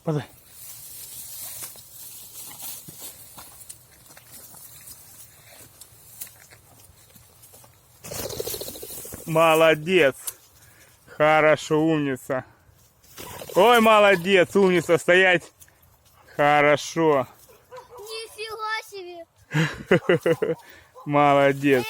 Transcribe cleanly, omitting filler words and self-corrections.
Подай. Молодец. Хорошо, умница. Ой, молодец, умница, стоять. Хорошо. Нифига себе. Молодец.